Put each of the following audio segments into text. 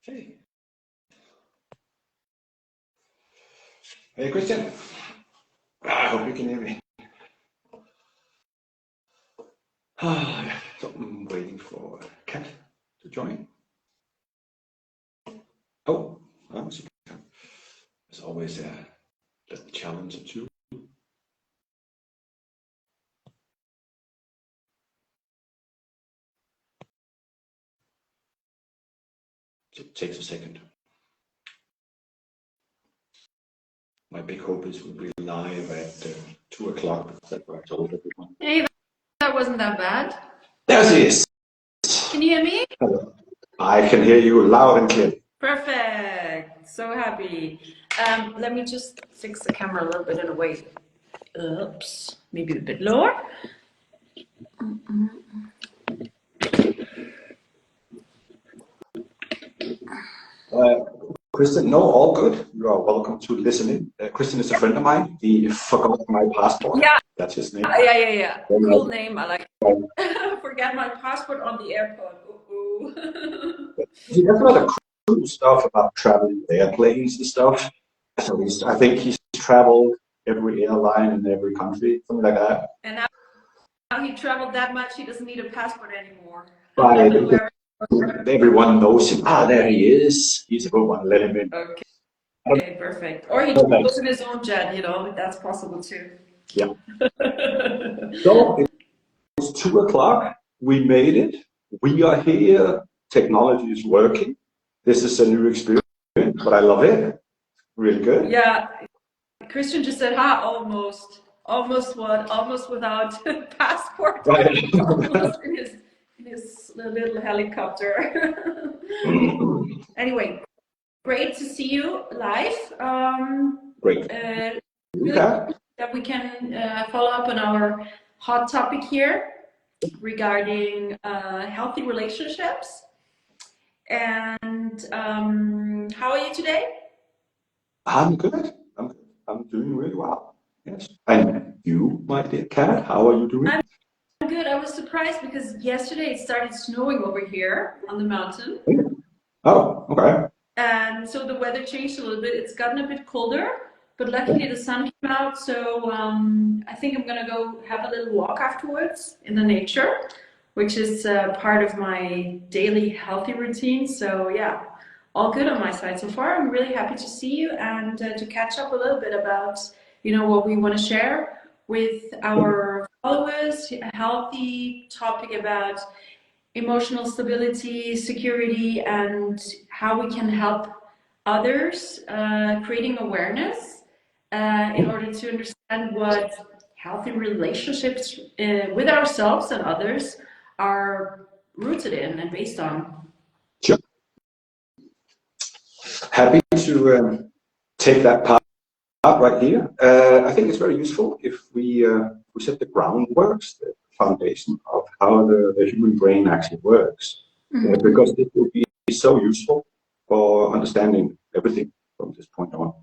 Hey. Hey, Christian. I hope you can hear me. So I'm waiting for Kat to join. Oh, she can. There's always a challenge or two. It takes a second. My big hope is we'll be live at 2 o'clock. That's what I told everyone. Hey, that wasn't that bad. There she is. Can you hear me? Hello. I can hear you loud and clear. Perfect. So happy. Let me just fix the camera a little bit in a way. Oops. Maybe a bit lower. Christian, no, all good. You are welcome to listen in. Christian is a friend of mine. He forgot my passport. Yeah. That's his name. Yeah. Cool name. I like it. Forget my passport on the airport. He does a lot of cool stuff about traveling with airplanes and stuff. So I think he's traveled every airline in every country, something like that. And now he traveled that much, he doesn't need a passport anymore. Right. Everyone knows him. There he is. He's a good one. Let him in. Okay, perfect. Or he goes in his own jet, that's possible too. Yeah. So it's 2 o'clock. We made it. We are here. Technology is working. This is a new experience, but I love it. Really good. Yeah. Christian just said, almost. Almost what? Almost without passport. Right. Almost in his little helicopter. Anyway, great to see you live. Great. Really that we can follow up on our hot topic here regarding healthy relationships. And how are you today? I'm good. I'm doing really well. Yes. And you, my dear Kat, how are you doing? I'm good. I was surprised because yesterday it started snowing over here on the mountain. Oh, okay. And so the weather changed a little bit. It's gotten a bit colder, but luckily the sun came out. So I think I'm gonna go have a little walk afterwards in the nature, which is part of my daily healthy routine. So yeah, all good on my side so far. I'm really happy to see you and to catch up a little bit about, what we want to share with our followers, a healthy topic about emotional stability, security, and how we can help others, creating awareness in order to understand what healthy relationships with ourselves and others are rooted in and based on. Sure. Happy to take that part right here. I think it's very useful if we set the groundwork, the foundation of how the human brain actually works, because it will be so useful for understanding everything from this point on.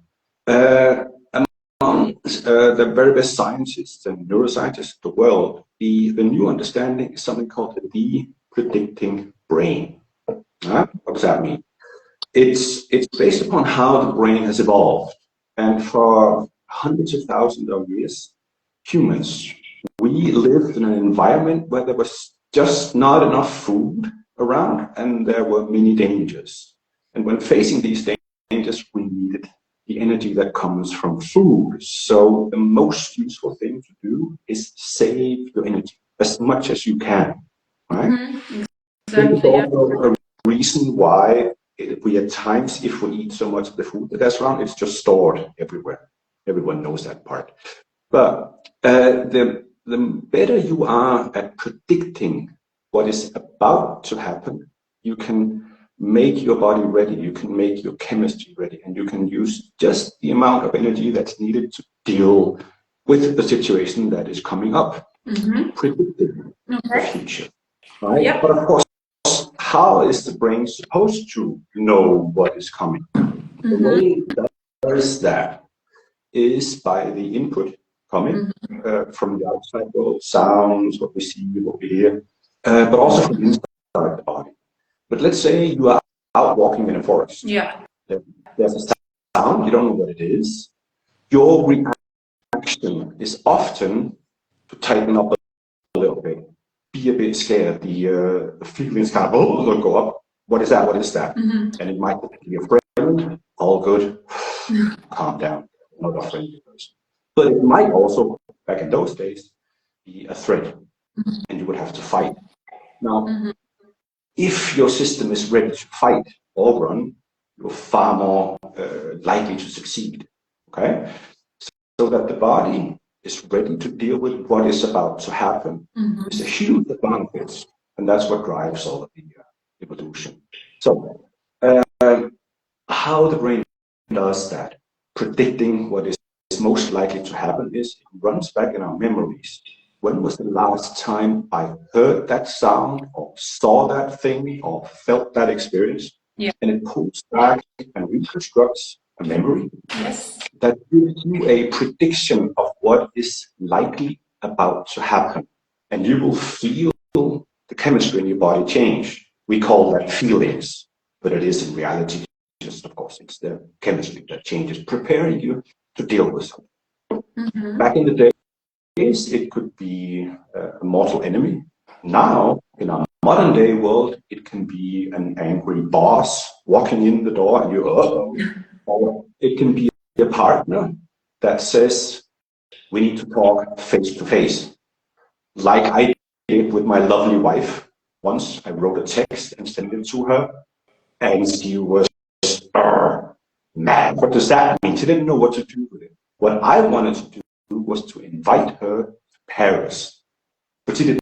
Among the very best scientists and neuroscientists of the world, the new understanding is something called the predicting brain. What does that mean? It's based upon how the brain has evolved. And for hundreds of thousands of years, humans, we lived in an environment where there was just not enough food around and there were many dangers. And when facing these dangers, we needed the energy that comes from food. So the most useful thing to do is save your energy as much as you can, right? Exactly. There's also a reason why we at times, if we eat so much of the food that's around, it's just stored everywhere. Everyone knows that part. But the better you are at predicting what is about to happen, you can make your body ready, you can make your chemistry ready, and you can use just the amount of energy that's needed to deal with the situation that is coming up, predicting the future. Right? Yep. But of course, how is the brain supposed to know what is coming? The way it does that is by the input coming from the outside world, sounds, what we see, what we hear, but also from inside the body. But let's say you are out walking in a forest. Yeah. There's a sound, you don't know what it is. Your reaction is often to tighten up a little bit, be a bit scared. The feelings kind of will go up. What is that? What is that? Mm-hmm. And it might be a friend. All good. Calm down. Not a friendly person. But it might also, back in those days, be a threat, and you would have to fight. Now, if your system is ready to fight or run, you're far more likely to succeed. Okay, so that the body is ready to deal with what is about to happen is a huge advantage, and that's what drives all of the evolution. So, how the brain does that, predicting what is most likely to happen, is it runs back in our memories. When was the last time I heard that sound, or saw that thing, or felt that experience? Yeah. And it pulls back and reconstructs a memory Yes. that gives you a prediction of what is likely about to happen. And you will feel the chemistry in your body change. We call that feelings, but it is in reality just, of course, it's the chemistry that changes, preparing you to deal with something. Back in the days, it could be a mortal enemy. Now, in our modern day world, it can be an angry boss walking in the door and you, uh-oh. Or it can be a partner that says, we need to talk face to face. Like I did with my lovely wife. Once I wrote a text and sent it to her, and she was mad. What does that mean? She didn't know what to do with it. What I wanted to do was to invite her to Paris. But she didn't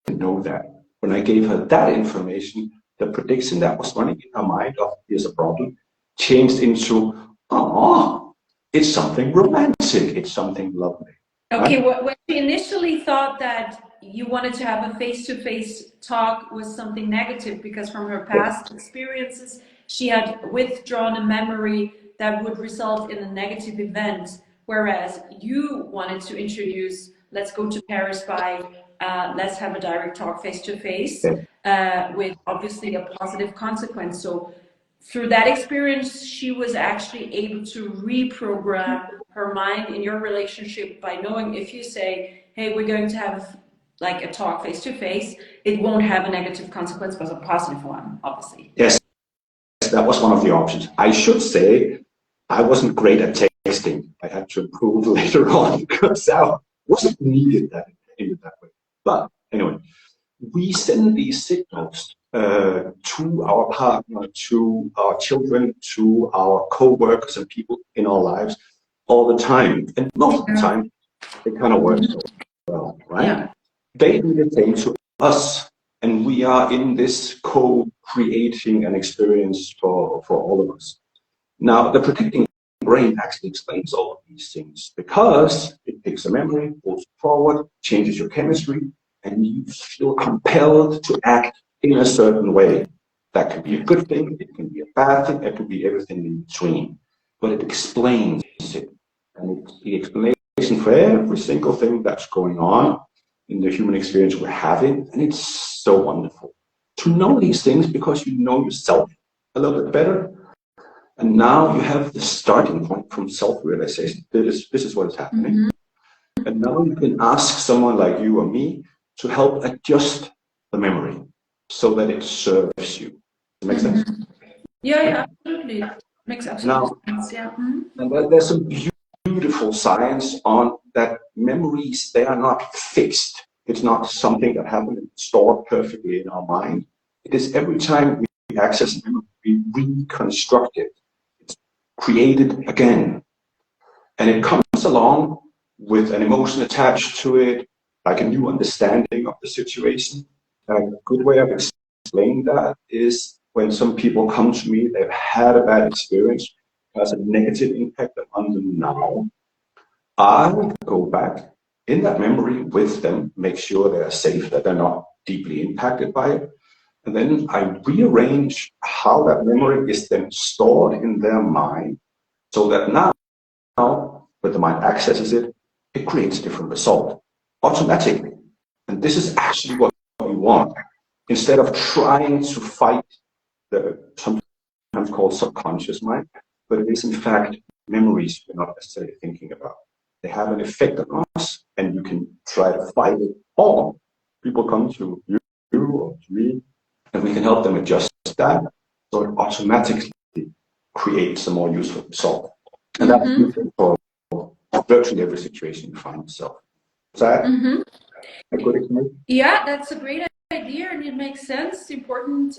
know that. When I gave her that information, the prediction that was running in her mind of here's a problem changed into, oh, it's something romantic, it's something lovely. Okay, when she initially thought that you wanted to have a face-to-face talk was something negative because from her past experiences, she had withdrawn a memory that would result in a negative event, whereas you wanted to introduce, let's go to Paris by, let's have a direct talk face-to-face, with obviously a positive consequence. So through that experience, she was actually able to reprogram her mind in your relationship by knowing if you say, hey, we're going to have like a talk face to face, it won't have a negative consequence, but a positive one, obviously. Yes, that was one of the options. I should say I wasn't great at texting. I had to improve later on because I wasn't needed in that way. But anyway, we send these signals to our partner, to our children, to our co-workers and people in our lives all the time. And most of the time, it kind of works well, right? Yeah. They do the same to us. And we are in this co-creating an experience for all of us. Now, the predicting brain actually explains all of these things because it picks a memory, pulls it forward, changes your chemistry, and you feel compelled to act in a certain way. That can be a good thing, it can be a bad thing, it can be everything in between. But it explains it. And it's the explanation for every single thing that's going on in the human experience we're having. And it's so wonderful to know these things because you know yourself a little bit better. And now you have the starting point from self-realization. This is what is happening. And now you can ask someone like you or me to help adjust the memory so that it serves you. Does it make sense? Yeah, absolutely. Makes absolute sense, yeah. And there's some beautiful science on that memories, they are not fixed. It's not something that happened and stored perfectly in our mind. It is every time we access memory, we reconstruct it. It's created again. And it comes along with an emotion attached to it, like a new understanding of the situation. And a good way of explaining that is when some people come to me, they've had a bad experience, has a negative impact on them now. I will go back in that memory with them, make sure they're safe, that they're not deeply impacted by it. And then I rearrange how that memory is then stored in their mind so that now when the mind accesses it, it creates a different result automatically. And this is actually what we want. Instead of trying to fight sometimes called subconscious mind, but it is in fact memories we're not necessarily thinking about. They have an effect on us, and you can try to fight it, or people come to you or to me, and we can help them adjust that, so it automatically creates a more useful result. And that's useful for virtually every situation you find yourself. Is that a good explanation? Yeah, that's a great idea, and it makes sense. The important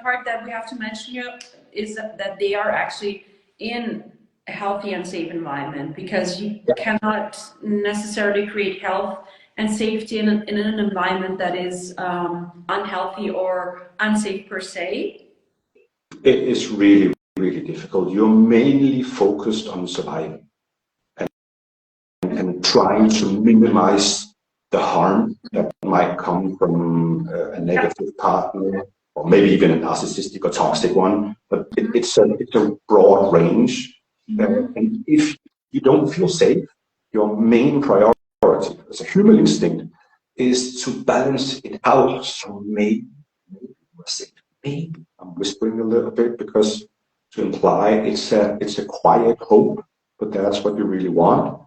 part that we have to mention here is that they are actually in a healthy and safe environment, because you cannot necessarily create health and safety in an environment that is unhealthy or unsafe per se. It is really, really difficult. You're mainly focused on surviving and trying to minimize the harm that might come from a negative partner, or maybe even a narcissistic or toxic one. But it's a broad range. And if you don't feel safe, your main priority as a human instinct is to balance it out. So maybe I'm whispering a little bit because to imply it's a quiet hope, but that's what you really want,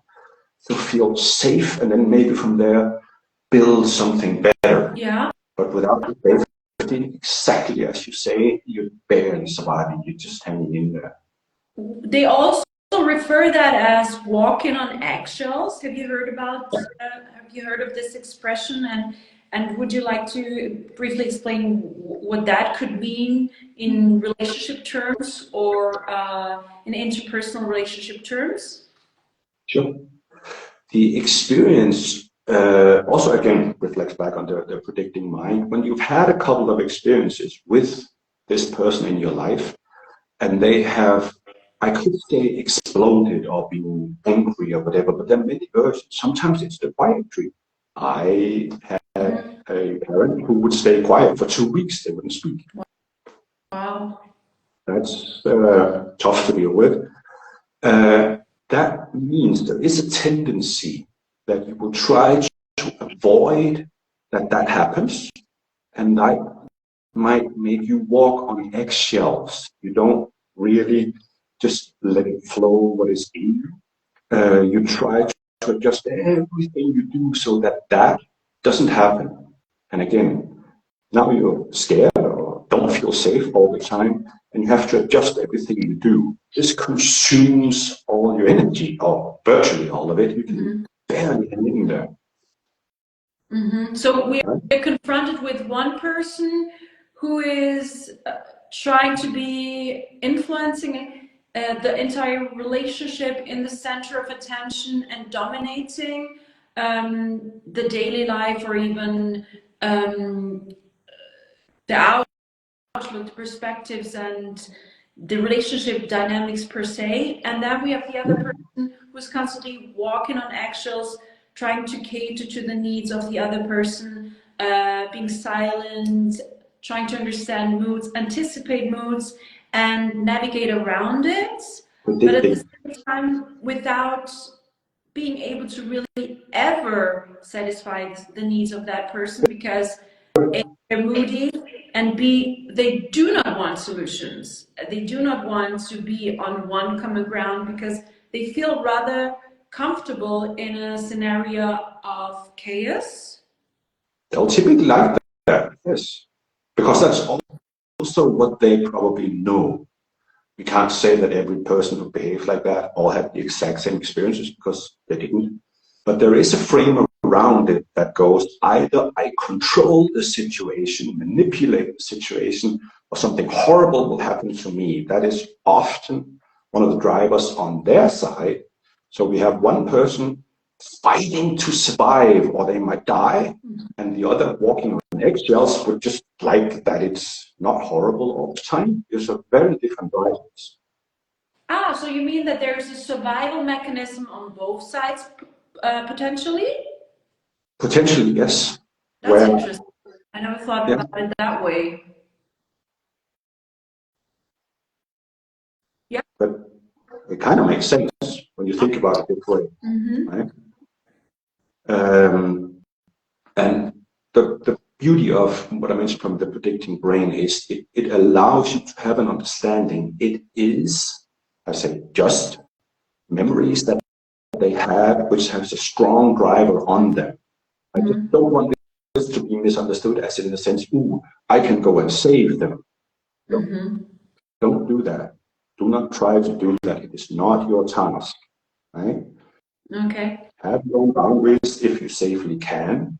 to feel safe, and then maybe from there build something better. Yeah. But without the safety, exactly as you say, you're barely surviving. You're just hanging in there. They also refer that as walking on eggshells. Have you heard of this expression? And would you like to briefly explain what that could mean in relationship terms, or in interpersonal relationship terms? Sure. The experience also again reflects back on the predicting mind. When you've had a couple of experiences with this person in your life, and they have, I could say, exploded or been angry or whatever, but there are many versions. Sometimes it's the quiet tree. I had a parent who would stay quiet for 2 weeks. They wouldn't speak. Wow. That's tough to deal with. That means there is a tendency that you will try to avoid that happens, and that might make you walk on eggshells. You don't really just let it flow what is in you. You try to adjust everything you do so that doesn't happen. And again, now you're scared or don't feel safe all the time, and you have to adjust everything you do. This consumes all your energy, or virtually all of it. You can barely hang in there. So we're confronted with one person who is trying to be influencing the entire relationship, in the center of attention, and dominating the daily life, or even the outlook, the perspectives, and the relationship dynamics per se. And then we have the other person who's constantly walking on eggshells, trying to cater to the needs of the other person, being silent, trying to understand moods, anticipate moods, and navigate around it, but at the same time without being able to really ever satisfy the needs of that person, because A, they're moody, and B, they do not want solutions. They do not want to be on one common ground, because they feel rather comfortable in a scenario of chaos. They'll typically like that, yes, because that's also what they probably know. We can't say that every person who behaves like that all had the exact same experiences, because they didn't. But there is a frame around it that goes, either I control the situation, manipulate the situation, or something horrible will happen to me. That is often one of the drivers on their side. So we have one person fighting to survive, or they might die, and the other walking on eggshells would just like that it's not horrible all the time. There's a very different drivers. So you mean that there's a survival mechanism on both sides, potentially? Potentially, yes. That's interesting. I never thought about it that way. Yeah. But it kind of makes sense when you think about it this way. Right? And the beauty of what I mentioned from the predicting brain is it allows you to have an understanding. It is, I say, just memories that they have, which has a strong driver on them. I just don't want this to be misunderstood as in the sense, ooh, I can go and save them. Don't do that. Do not try to do that. It is not your task, right? Okay. Have your own boundaries if you safely can,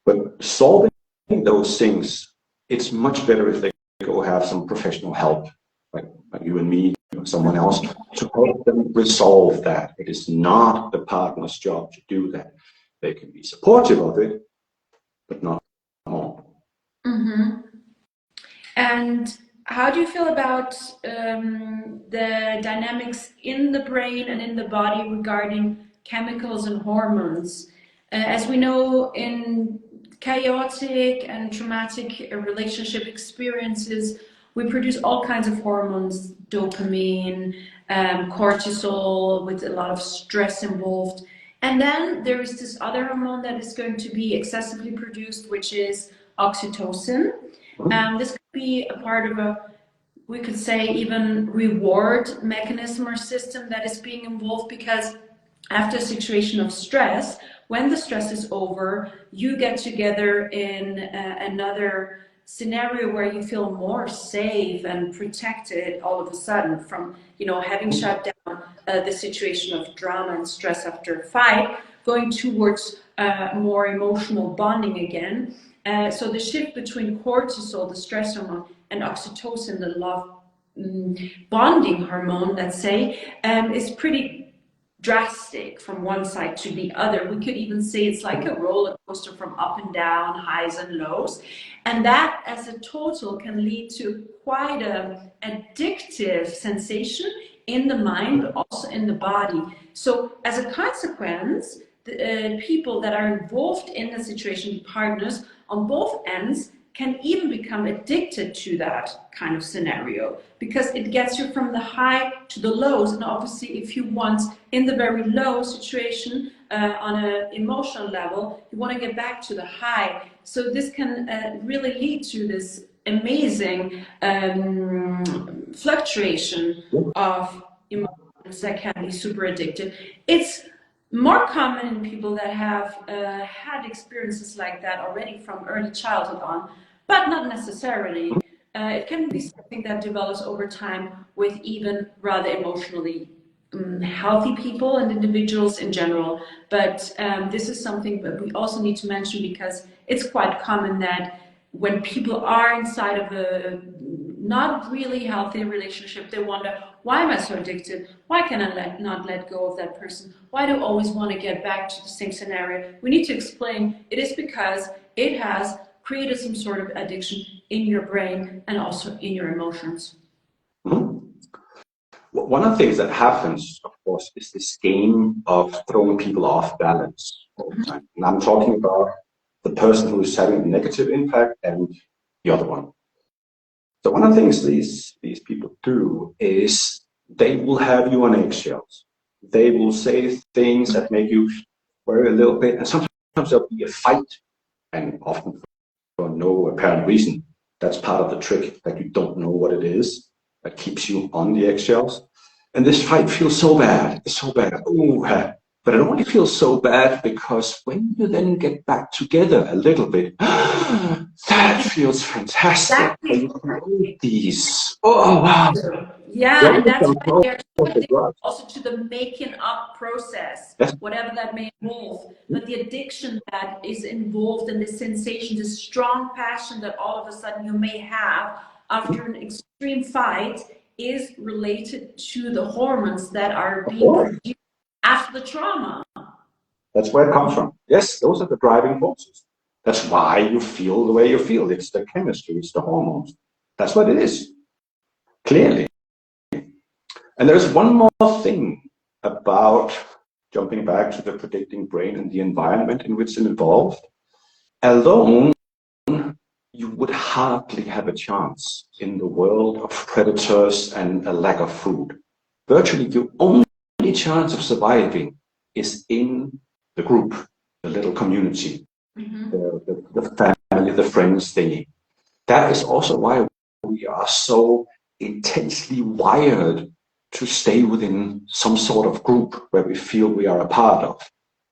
but solving those things, it's much better if they go have some professional help, like you and me, or someone else, to help them resolve that. It is not the partner's job to do that. They can be supportive of it, but not more. And how do you feel about the dynamics in the brain and in the body regarding chemicals and hormones? As we know, in chaotic and traumatic relationship experiences, we produce all kinds of hormones, dopamine, cortisol, with a lot of stress involved. And then there is this other hormone that is going to be excessively produced, which is oxytocin. This could be a part of a, we could say, even reward mechanism or system that is being involved, because after a situation of stress, when the stress is over, you get together in another scenario where you feel more safe and protected all of a sudden from, you know, having shut down the situation of drama and stress after a fight, going towards more emotional bonding again. So the shift between cortisol, the stress hormone, and oxytocin, the love bonding hormone, let's say, is pretty drastic from one side to the other. We could even say it's like a roller coaster from up and down, highs and lows. And that as a total can lead to quite an addictive sensation in the mind, but also in the body. So as a consequence, the people that are involved in the situation, partners on both ends, can even become addicted to that kind of scenario, because it gets you from the high to the lows. And obviously, if you want, in the very low situation, on an emotional level, you want to get back to the high. So this can really lead to this amazing fluctuation of emotions that can be super addictive. It's more common in people that have had experiences like that already from early childhood on, but not necessarily. It can be something that develops over time with even rather emotionally healthy people and individuals in general. But this is something that we also need to mention, because it's quite common that when people are inside of a not really healthy relationship, they wonder, why am I so addicted? Why can I not let go of that person? Why do I always want to get back to the same scenario? We need to explain it is because it has created some sort of addiction in your brain and also in your emotions. One of the things that happens, of course, is this game of throwing people off balance all the time. And I'm talking about the person who is having a negative impact and the other one. So one of the things these people do is they will have you on eggshells. They will say things that make you worry a little bit, and sometimes there'll be a fight, and often for no apparent reason. That's part of the trick, that you don't know what it is that keeps you on the eggshells. And this fight feels so bad. It's so bad. Ooh, but it only feels so bad because when you then get back together a little bit, that feels fantastic. Exactly. These, oh wow. Yeah, and that's why they're also to the making up process, yes, whatever that may involve. But the addiction that is involved in the sensation, the strong passion that all of a sudden you may have after an extreme fight, is related to the hormones that are being produced after the trauma. That's where it comes from. Yes, those are the driving forces. That's why you feel the way you feel. It's the chemistry, it's the hormones. That's what it is, clearly. And there's one more thing about jumping back to the predicting brain and the environment in which it's involved. Alone, you would hardly have a chance in the world of predators and a lack of food. Virtually your only chance of surviving is in the group, the little community, the family, the friends they need. That is also why we are so intensely wired to stay within some sort of group where we feel we are a part of.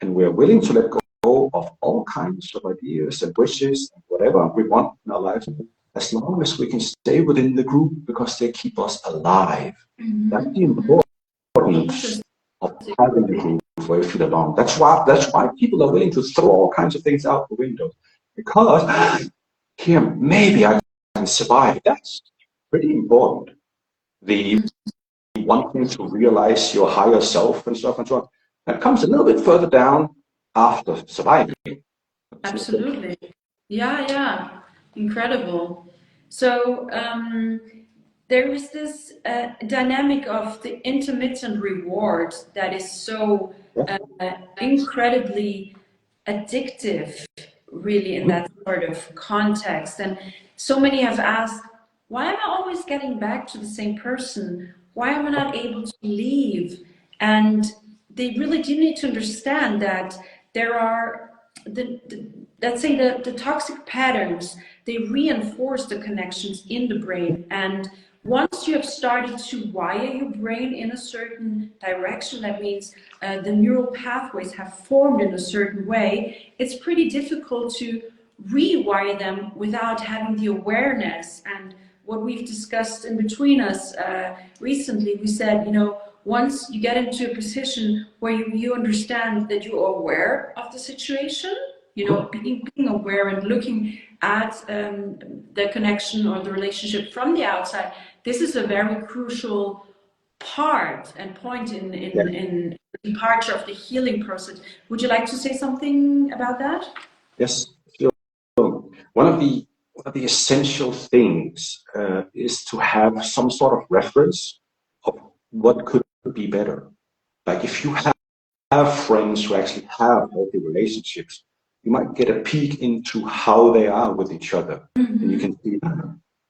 And we're willing to let go of all kinds of ideas and wishes and whatever we want in our lives, as long as we can stay within the group because they keep us alive. That's the importance of having a group where you feel alone. That's why people are willing to throw all kinds of things out the window. Because here, maybe I can survive. That's pretty important. The wanting to realize your higher self and stuff and so on, that comes a little bit further down after surviving. Absolutely. Yeah, yeah. Incredible. So there is this dynamic of the intermittent reward that is so incredibly addictive, really, in that sort of context. And so many have asked, why am I always getting back to the same person? Why am I not able to leave? And they really do need to understand that there are let's say the toxic patterns, they reinforce the connections in the brain. And once you have started to wire your brain in a certain direction, that means the neural pathways have formed in a certain way, it's pretty difficult to rewire them without having the awareness. And what we've discussed in between us recently, we said, you know, once you get into a position where you understand that you are aware of the situation, you know, being aware and looking at the connection or the relationship from the outside, this is a very crucial part and point in the departure of the healing process. Would you like to say something about that? Yes. One of the essential things is to have some sort of reference of what could be better. Like if you have friends who actually have healthy relationships, you might get a peek into how they are with each other. And you can see,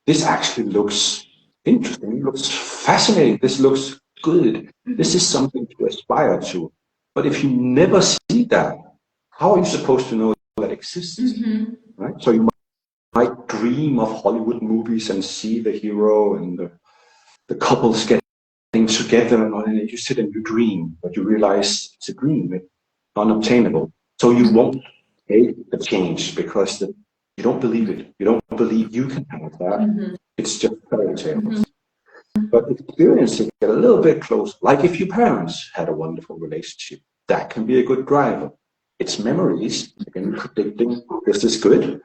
this actually looks interesting, it looks fascinating, this looks good, this is something to aspire to. But if you never see that, how are you supposed to know that exists? Right? So you might dream of Hollywood movies and see the hero and the couples getting together, and you sit and you dream, but you realize it's a dream, it's unobtainable. So you won't make the change because you don't believe it. You don't believe you can have that. It's just fairy tales. But experiencing it a little bit closer, like if your parents had a wonderful relationship, that can be a good driver. It's memories, again, predicting this is good.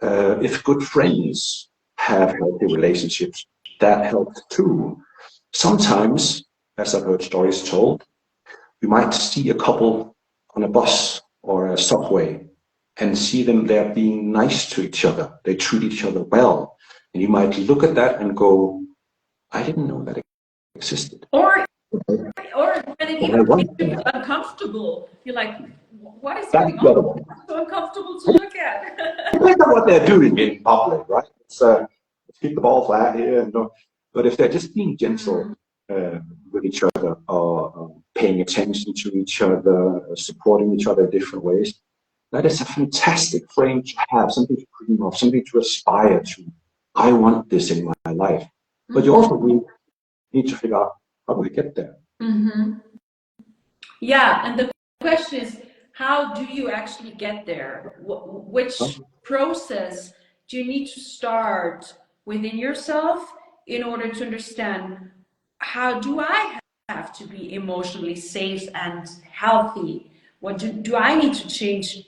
If good friends have healthy relationships, that helps too. Sometimes, as I've heard stories told, you might see a couple on a bus or a subway and see them there being nice to each other. They treat each other well. And you might look at that and go, I didn't know that existed. Or when it even makes you feel uncomfortable, you're like, what is going on? It's so uncomfortable to look at. Depends on what they're doing in public, right? Let's keep the ball flat here. But if they're just being gentle with each other, or paying attention to each other, supporting each other in different ways, that is a fantastic frame to have, something to dream of, something to aspire to. I want this in my life. But you also need to figure out, how do we get there? Yeah, and the question is, how do you actually get there? Which process do you need to start within yourself in order to understand, how do I have to be emotionally safe and healthy? What do I need to change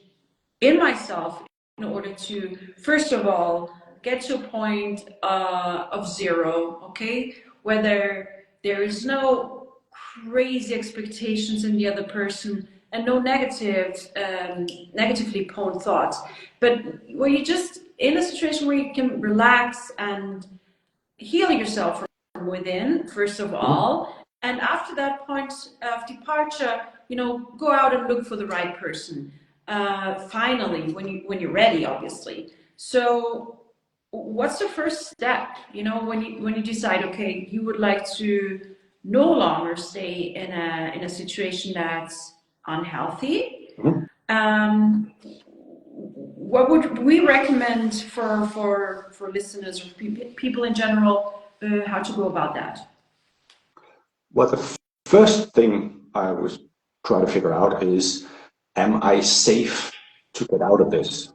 in myself in order to, first of all, get to a point of zero, okay? Whether there is no crazy expectations in the other person and no negatively poned thoughts, but where you just in a situation where you can relax and heal yourself from within, first of all, and after that point of departure, you know, go out and look for the right person. Finally, when you're ready, obviously. So, what's the first step? You know, when you decide, okay, you would like to no longer stay in a situation that's unhealthy. what would we recommend for listeners or people in general, how to go about that? Well, the first thing I would try to figure out is, am I safe to get out of this?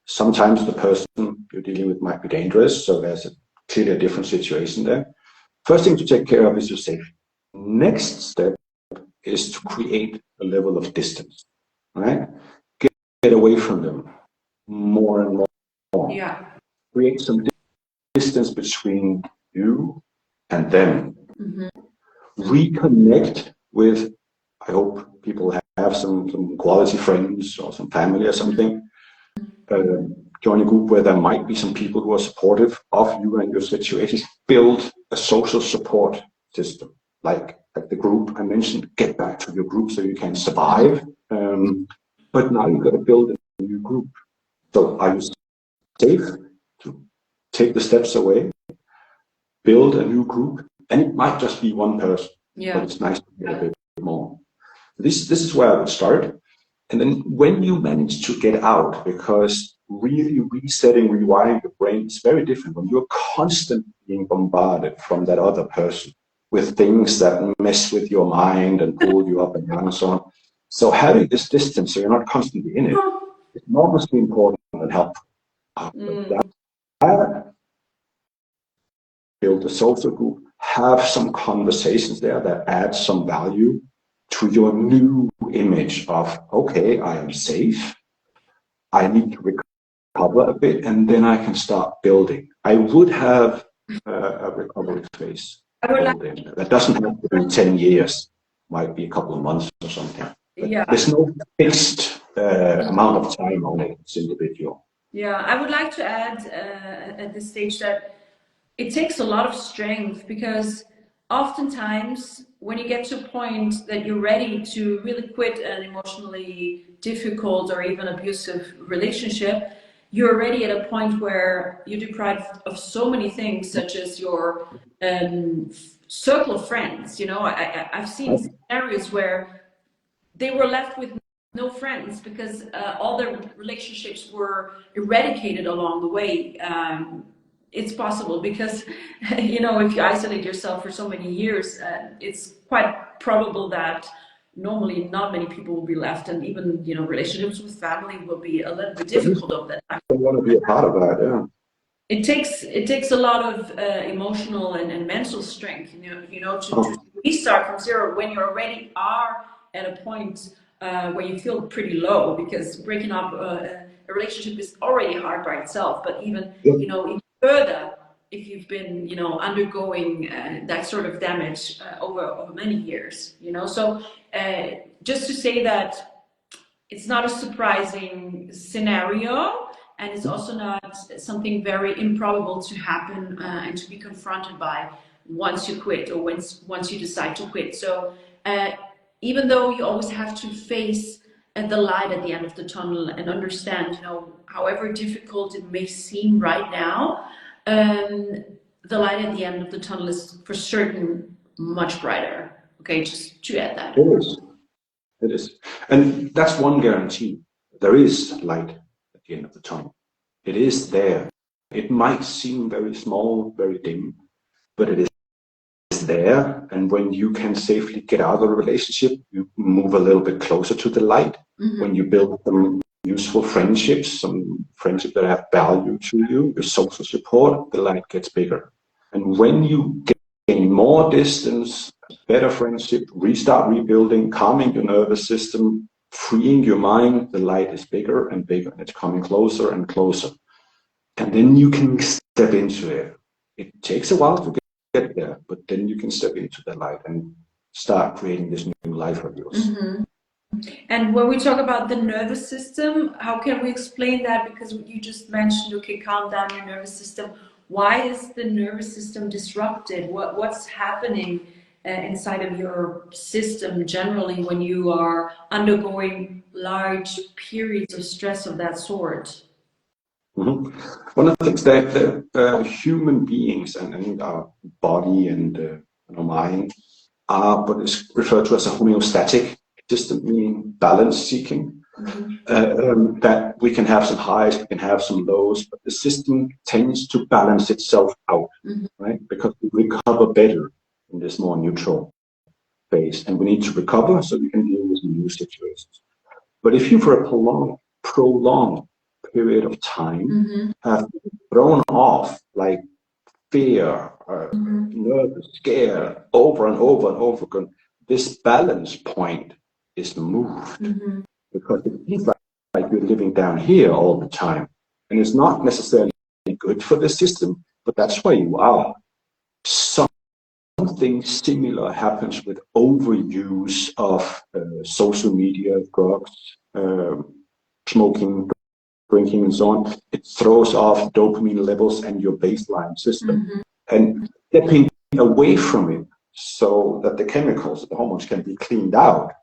Sometimes the person you're dealing with might be dangerous, so there's clearly a different situation there. First thing to take care of is your safety. Next step is to create a level of distance, right? Get away from them more and more. Yeah. Create some distance between you and them. Mm-hmm. Reconnect with, I hope people have some quality friends or some family or something. Join a group where there might be some people who are supportive of you and your situation. Build a social support system, like the group I mentioned. Get back to your group so you can survive. But now you've got to build a new group. So are you safe to take the steps away, build a new group? And it might just be one person, but it's nice to get a bit more. This is where I would start. And then when you manage to get out, because really resetting, rewiring your brain is very different when you're constantly being bombarded from that other person with things that mess with your mind and pull you up and down and so on. So having this distance, so you're not constantly in it, is enormously important and helpful. Build a social group, have some conversations there that add some value to your new image of, okay, I am safe, I need to recover a bit, and then I can start building. I would have a recovery phase built in. That doesn't have to be 10 years, might be a couple of months or something. But there's no fixed amount of time on it, it's individual. Yeah, I would like to add at this stage that it takes a lot of strength, because oftentimes when you get to a point that you're ready to really quit an emotionally difficult or even abusive relationship, you're already at a point where you're deprived of so many things, such as your circle of friends. You know, I've seen scenarios where they were left with no friends because all their relationships were eradicated along the way. It's possible because, you know, if you isolate yourself for so many years, it's quite probable that normally not many people will be left, and even, you know, relationships with family will be a little bit difficult of that time. I want to be a part of that, yeah. It takes a lot of emotional and mental strength, you know, to restart from zero when you already are at a point where you feel pretty low, because breaking up a relationship is already hard by itself, but even, you know, even further if you've been, you know, undergoing that sort of damage over many years, you know. So just to say that it's not a surprising scenario, and it's also not something very improbable to happen and to be confronted by once you quit, or once you decide to quit. So even though you always have to face the light at the end of the tunnel and understand, you know, however difficult it may seem right now, the light at the end of the tunnel is for certain much brighter. Okay, just to add that. It is. And that's one guarantee. There is light at the end of the tunnel. It is there. It might seem very small, very dim, but it is there. And when you can safely get out of the relationship, you move a little bit closer to the light. When you build some useful friendships, some friendships that have value to you, your social support, the light gets bigger. And when you gain more distance, better friendship, restart rebuilding, calming your nervous system, freeing your mind, the light is bigger and bigger, and it's coming closer and closer. And then you can step into it. It takes a while to get there, but then you can step into the light and start creating this new life of yours. And when we talk about the nervous system, how can we explain that? Because you just mentioned, okay, calm down your nervous system. Why is the nervous system disrupted? What's happening inside of your system generally when you are undergoing large periods of stress of that sort? One of the things that human beings and our body and our mind are what is referred to as a homeostatic system, meaning balance seeking. that we can have some highs, we can have some lows, but the system tends to balance itself out, right? Because we recover better in this more neutral phase, and we need to recover so we can deal with new situations. But if you, for a prolonged period of time, have thrown off like fear, nervous, scared, over and over and over again, this balance point is moved because it feels like you're living down here all the time, and it's not necessarily good for the system, but that's where you are. Something similar happens with overuse of social media, drugs, smoking, drinking, and so on. It throws off dopamine levels and your baseline system. And stepping away from it so that the chemicals, the hormones can be cleaned out,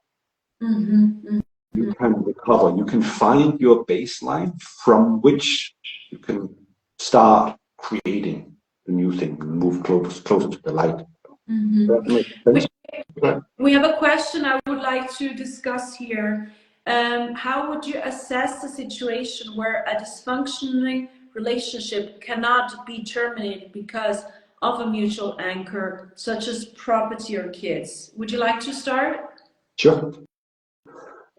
you can recover. You can find your baseline from which you can start creating a new thing, move closer to the light. That makes sense? We have a question I would like to discuss here. How would you assess the situation where a dysfunctioning relationship cannot be terminated because of a mutual anchor, such as property or kids? Would you like to start? Sure.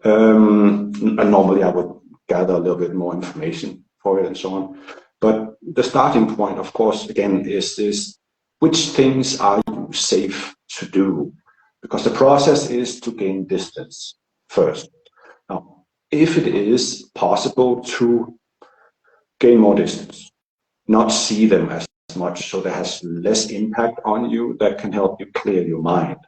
And normally I would gather a little bit more information for it and so on. But the starting point, of course, again, is this: which things are you safe to do? Because the process is to gain distance first. Now, if it is possible to gain more distance, not see them as much, so that has less impact on you, that can help you clear your mind.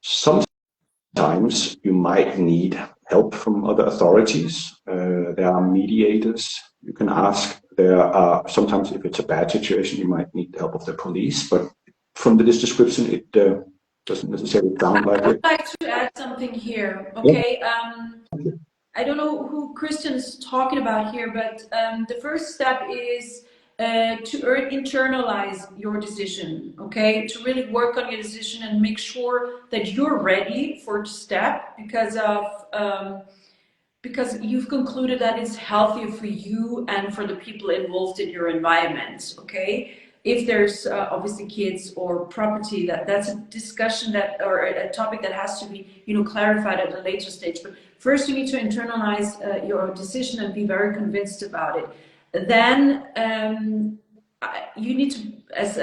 Sometimes you might need help from other authorities. There are mediators you can ask. There are sometimes, if it's a bad situation, you might need the help of the police. But from this description, it doesn't necessarily sound like it. I would like to add something here. Okay. Yeah. I don't know who Christian is talking about here, but the first step is to internalize your decision, okay? To really work on your decision and make sure that you're ready for the step because you've concluded that it's healthier for you and for the people involved in your environment, okay? If there's obviously kids or property, that's a discussion or a topic that has to be, clarified at a later stage. But first, you need to internalize your decision and be very convinced about it. Then you need to, as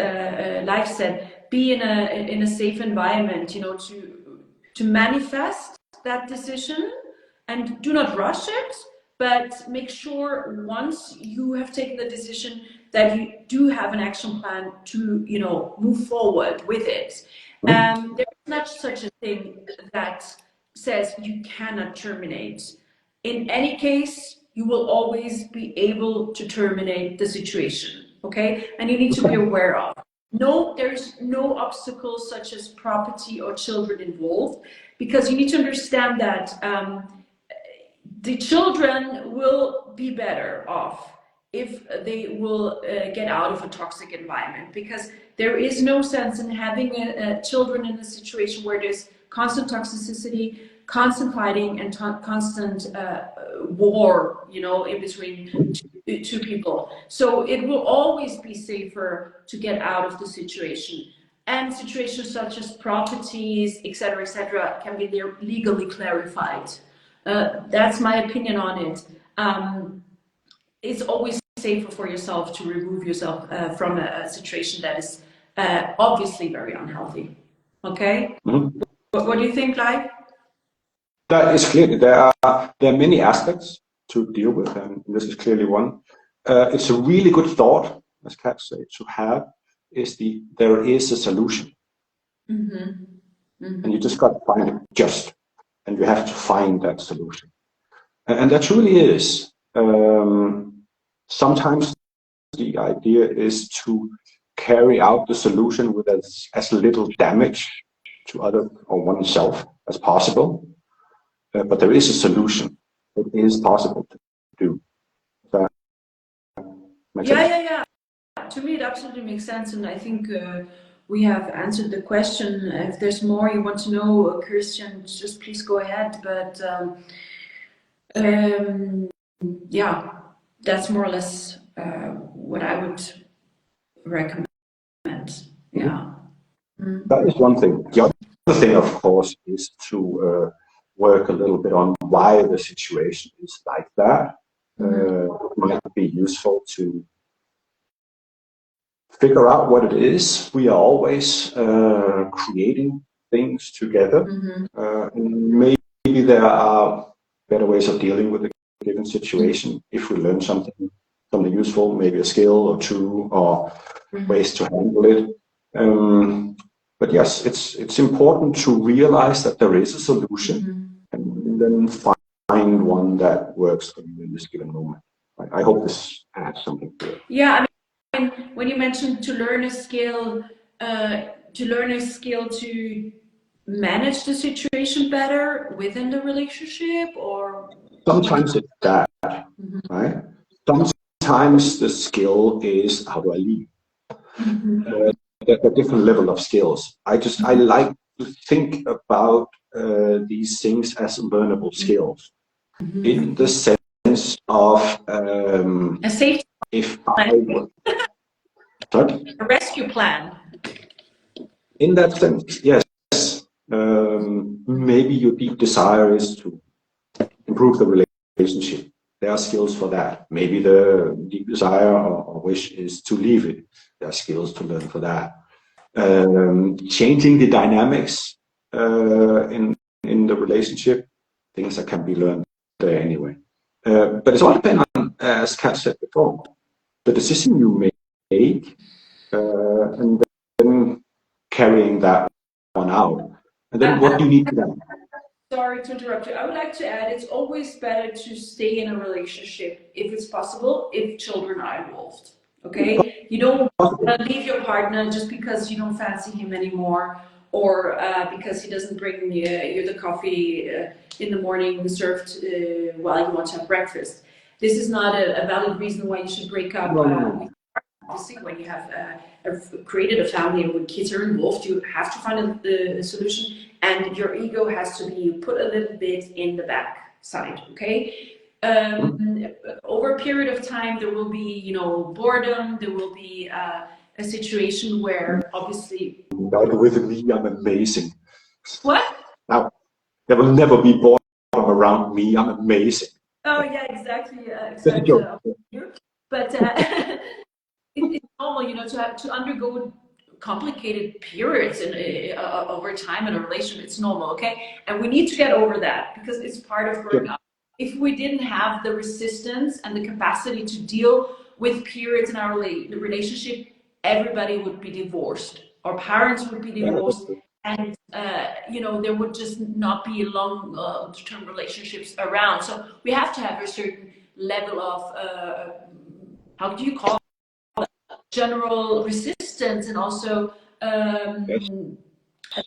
Leif said, be in a safe environment, to manifest that decision, and do not rush it, but make sure once you have taken the decision that you do have an action plan to, move forward with it. There's not such a thing that says you cannot terminate. In any case, you will always be able to terminate the situation, okay? And you need to be aware of. No, there's no obstacles such as property or children involved, because you need to understand that the children will be better off if they will get out of a toxic environment, because there is no sense in having children in a situation where there's constant toxicity, constant fighting, and constant war, in between two people. So it will always be safer to get out of the situation. And situations such as properties, etc., can be legally clarified. That's my opinion on it. It's always safer for yourself to remove yourself from a situation that is obviously very unhealthy. Okay? What do you think, Leif? That is clear. There are many aspects to deal with, and this is clearly one. It's a really good thought, as Kat said, to have there is a solution. And you just got to find it, and you have to find that solution. And that truly is. Sometimes the idea is to carry out the solution with as little damage to others or oneself as possible. But there is a solution. It is possible to do. Yeah. To me, it absolutely makes sense, and I think we have answered the question. If there's more you want to know, Christian, just please go ahead. But Um, yeah, that's more or less what I would recommend. Yeah. Mm. That is one thing. The other thing, of course, is to work a little bit on why the situation is like that. It might be useful to figure out what it is. We are always creating things together. And maybe there are better ways of dealing with a given situation if we learn something useful, maybe a skill or two, or ways to handle it. But yes, it's important to realize that there is a solution and then find one that works for you in this given moment. I hope this adds something to it. Yeah, I mean, when you mentioned to learn a skill, to manage the situation better within the relationship, or sometimes it's that, right? Sometimes the skill is how do I lead? A different level of skills. I like to think about these things as learnable skills in the sense of a safety if plan, sorry? a rescue plan. In that sense, yes. Maybe your deep desire is to improve the relationship. There are skills for that. Maybe the deep desire or wish is to leave it. There are skills to learn for that. Changing the dynamics in the relationship, things that can be learned there anyway. But it's all dependent on, as Kat said before, the decision you make, and then carrying that one out. And then what do you need to do? Sorry to interrupt you. I would like to add, it's always better to stay in a relationship, if it's possible, if children are involved. Okay? You don't want to leave your partner just because you don't fancy him anymore, or because he doesn't bring you the coffee in the morning served while you want to have breakfast. This is not a valid reason why you should break up. Obviously, when you have created a family and when kids are involved, you have to find a solution, and your ego has to be put a little bit in the back side. Okay. Over a period of time, there will be, boredom. There will be a situation where, obviously, not with me, I'm amazing. What? Now, there will never be boredom around me. I'm amazing. Oh yeah, exactly. Exactly. But it's normal, to undergo complicated periods over time in a relationship. It's normal, okay? And we need to get over that because it's part of growing up. If we didn't have the resistance and the capacity to deal with periods in our relationship, everybody would be divorced. Our parents would be divorced. And, there would just not be long-term relationships around. So we have to have a certain level of, how do you call it? General resistance, and also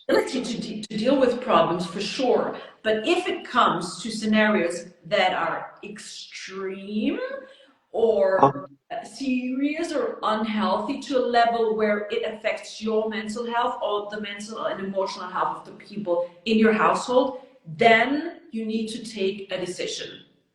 ability to deal with problems, for sure. But if it comes to scenarios that are extreme or serious or unhealthy to a level where it affects your mental health or the mental and emotional health of the people in your household, then you need to take a decision.